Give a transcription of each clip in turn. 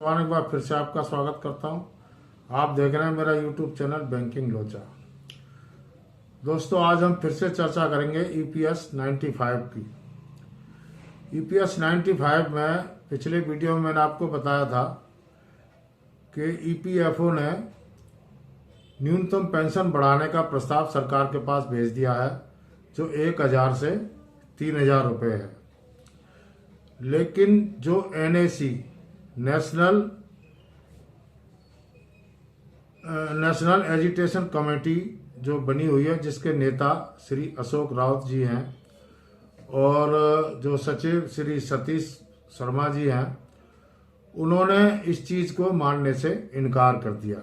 एक बार फिर से आपका स्वागत करता हूं। आप देख रहे हैं मेरा यूट्यूब चैनल बैंकिंग लोचा। दोस्तों, आज हम फिर से चर्चा करेंगे ईपीएस 95 की। ईपीएस 95 में पिछले वीडियो में मैंने आपको बताया था कि ईपीएफओ ने न्यूनतम पेंशन बढ़ाने का प्रस्ताव सरकार के पास भेज दिया है, जो 1000 से 3000 रुपये है। लेकिन जो एनएसी नेशनल एजुटेशन कमेटी जो बनी हुई है, जिसके नेता श्री अशोक राउत जी हैं और जो सचिव श्री सतीश शर्मा जी हैं, उन्होंने इस चीज को मानने से इनकार कर दिया,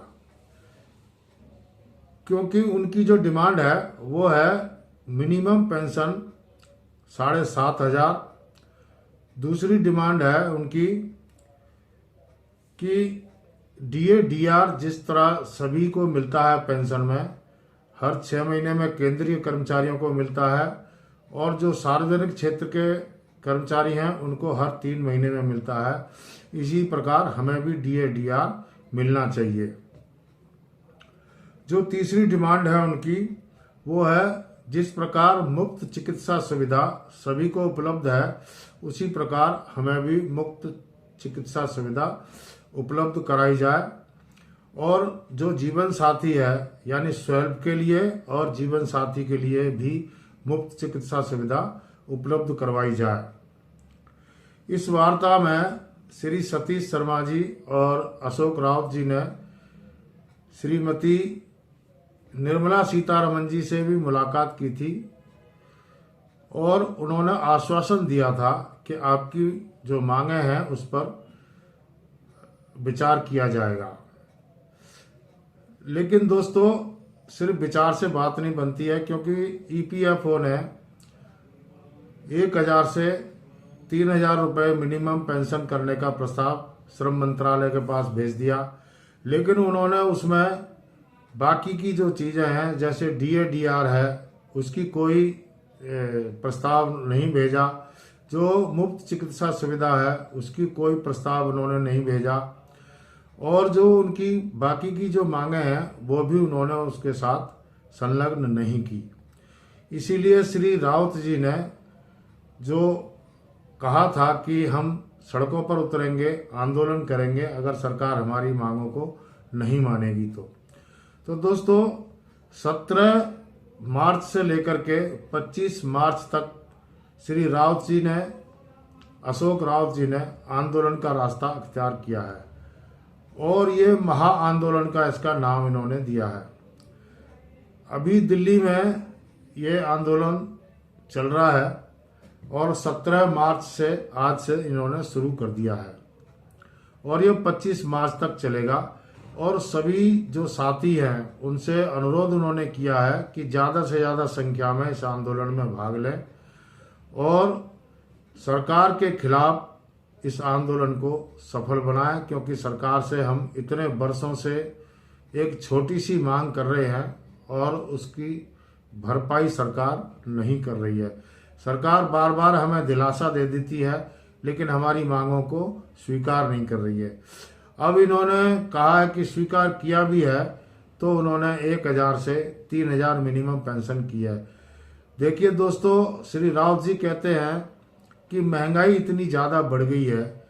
क्योंकि उनकी जो डिमांड है वो है मिनिमम पेंशन 7500। दूसरी डिमांड है उनकी कि डीए डीआर जिस तरह सभी को मिलता है पेंशन में, हर 6 महीने में केंद्रीय कर्मचारियों को मिलता है और जो सार्वजनिक क्षेत्र के कर्मचारी हैं उनको हर 3 महीने में मिलता है। इसी प्रकार हमें भी डीए डीआर मिलना चाहिए। जो तीसरी डिमांड है उनकी, वो है जिस प्रकार मुफ्त चिकित्सा सुविधा सभी को उपलब्ध है, उसी प्रकार हमें भी मुफ्त चिकित्सा सुविधा उपलब्ध कराई जाए। और जो जीवन साथी है, यानी स्वैप के लिए और जीवन साथी के लिए भी मुफ्त चिकित्सा सुविधा उपलब्ध करवाई जाए। इस वार्ता में श्री सतीश शर्मा जी और अशोक राउत जी ने श्रीमती निर्मला सीतारमन जी से भी मुलाकात की थी और उन्होंने आश्वासन दिया था कि आपकी जो मांगे हैं उस पर विचार किया जाएगा। लेकिन दोस्तों, सिर्फ विचार से बात नहीं बनती है, क्योंकि ईपीएफओ ने 1000 से 3000 रुपये मिनिमम पेंशन करने का प्रस्ताव श्रम मंत्रालय के पास भेज दिया। लेकिन उन्होंने उसमें बाकी की जो चीजें हैं, जैसे डीए डीआर है, उसकी कोई प्रस्ताव नहीं भेजा। जो मुफ्त चिकित्सा सुविधा है उसकी कोई प्रस्ताव उन्होंने नहीं भेजा, और जो उनकी बाकी की जो मांगे हैं वो भी उन्होंने उसके साथ संलग्न नहीं की। इसीलिए श्री राउत जी ने जो कहा था कि हम सड़कों पर उतरेंगे, आंदोलन करेंगे अगर सरकार हमारी मांगों को नहीं मानेगी तो दोस्तों, 17 मार्च से लेकर के 25 मार्च तक श्री राउत जी ने, अशोक राउत जी ने आंदोलन का रास्ता अख्तियार किया है और ये महा आंदोलन का इसका नाम इन्होंने दिया है। अभी दिल्ली में ये आंदोलन चल रहा है और 17 मार्च से आज से इन्होंने शुरू कर दिया है और ये 25 मार्च तक चलेगा। और सभी जो साथी हैं उनसे अनुरोध उन्होंने किया है कि ज़्यादा से ज़्यादा संख्या में इस आंदोलन में भाग लें और सरकार के खिलाफ इस आंदोलन को सफल बनाएं, क्योंकि सरकार से हम इतने वर्षों से एक छोटी सी मांग कर रहे हैं और उसकी भरपाई सरकार नहीं कर रही है। सरकार बार बार हमें दिलासा दे देती है, लेकिन हमारी मांगों को स्वीकार नहीं कर रही है। अब इन्होंने कहा है कि स्वीकार किया भी है तो उन्होंने 1000 से 3000 मिनिमम पेंशन की है। देखिए दोस्तों, श्री राउत जी कहते हैं कि महंगाई इतनी ज़्यादा बढ़ गई है,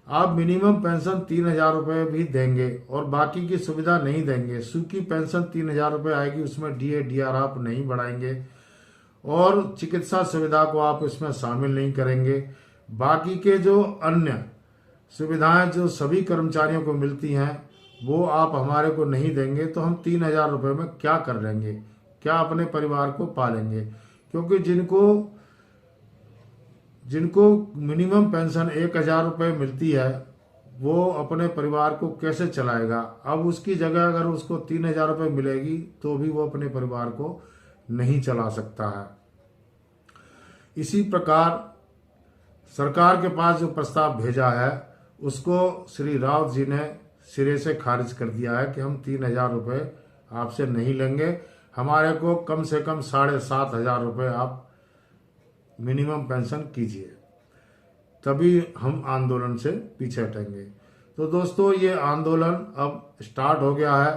आप मिनिमम पेंशन 3000 रुपये भी देंगे और बाकी की सुविधा नहीं देंगे। सूखी पेंशन 3000 रुपये आएगी, उसमें डीए डीआर आप नहीं बढ़ाएंगे और चिकित्सा सुविधा को आप इसमें शामिल नहीं करेंगे। बाकी के जो अन्य सुविधाएं जो सभी कर्मचारियों को मिलती हैं वो आप हमारे को नहीं देंगे, तो हम 3000 रुपये में क्या कर लेंगे, क्या अपने परिवार को पालेंगे? क्योंकि जिनको मिनिमम पेंशन 1000 रुपये मिलती है वो अपने परिवार को कैसे चलाएगा? अब उसकी जगह अगर उसको 3000 रुपये मिलेगी तो भी वो अपने परिवार को नहीं चला सकता है। इसी प्रकार सरकार के पास जो प्रस्ताव भेजा है उसको श्री राउत जी ने सिरे से खारिज कर दिया है कि हम 3000 रुपये आपसे नहीं लेंगे, हमारे को कम से कम 7500 रुपये आप मिनिमम पेंशन कीजिए, तभी हम आंदोलन से पीछे हटेंगे। तो दोस्तों ये आंदोलन अब स्टार्ट हो गया है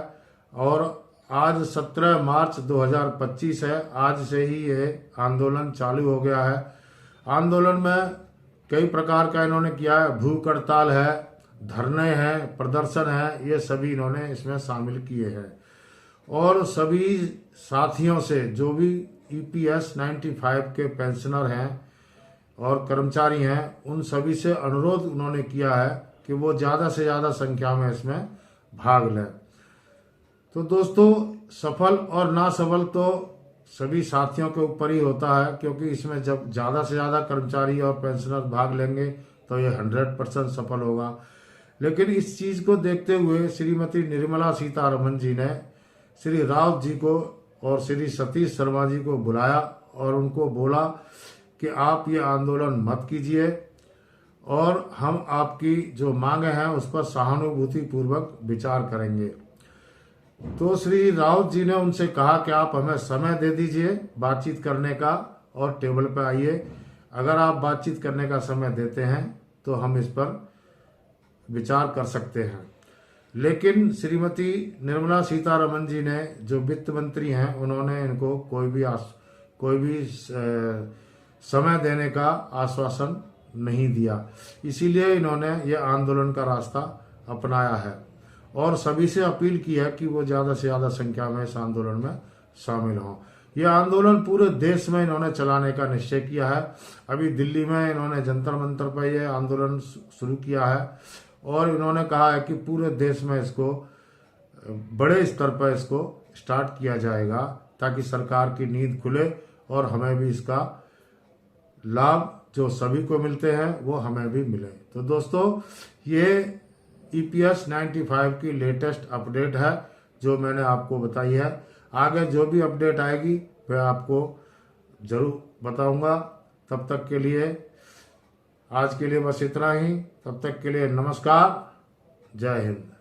और आज 17 मार्च 2025 है। आज से ही ये आंदोलन चालू हो गया है। आंदोलन में कई प्रकार का इन्होंने किया है, भूख हड़ताल है, धरने हैं, प्रदर्शन है, ये सभी इन्होंने इसमें शामिल किए हैं। और सभी साथियों से जो भी EPS 95 के पेंशनर हैं और कर्मचारी हैं, उन सभी से अनुरोध उन्होंने किया है कि वो ज़्यादा से ज़्यादा संख्या में इसमें भाग लें। तो दोस्तों सफल और ना सफल तो सभी साथियों के ऊपर ही होता है, क्योंकि इसमें जब ज़्यादा से ज़्यादा कर्मचारी और पेंशनर भाग लेंगे तो ये 100% सफल होगा। लेकिन इस चीज़ को देखते हुए श्रीमती निर्मला सीतारमण जी ने श्री राउत जी को और श्री सतीश शर्मा जी को बुलाया और उनको बोला कि आप ये आंदोलन मत कीजिए और हम आपकी जो मांगे हैं उस पर सहानुभूति पूर्वक विचार करेंगे। तो श्री राउत जी ने उनसे कहा कि आप हमें समय दे दीजिए बातचीत करने का और टेबल पर आइए। अगर आप बातचीत करने का समय देते हैं तो हम इस पर विचार कर सकते हैं। लेकिन श्रीमती निर्मला सीतारमण जी ने, जो वित्त मंत्री हैं, उन्होंने इनको कोई भी समय देने का आश्वासन नहीं दिया। इसीलिए इन्होंने ये आंदोलन का रास्ता अपनाया है और सभी से अपील की है कि वो ज़्यादा से ज़्यादा संख्या में इस आंदोलन में शामिल हों। यह आंदोलन पूरे देश में इन्होंने चलाने का निश्चय किया है। अभी दिल्ली में इन्होंने जंतर मंतर पर यह आंदोलन शुरू किया है और इन्होंने कहा है कि पूरे देश में इसको बड़े स्तर पर इसको स्टार्ट किया जाएगा ताकि सरकार की नींद खुले और हमें भी इसका लाभ जो सभी को मिलते हैं वो हमें भी मिले। तो दोस्तों ये EPS 95 की लेटेस्ट अपडेट है जो मैंने आपको बताई है। आगे जो भी अपडेट आएगी मैं आपको जरूर बताऊंगा। तब तक के लिए आज के लिए बस इतना ही। तब तक के लिए नमस्कार, जय हिंद।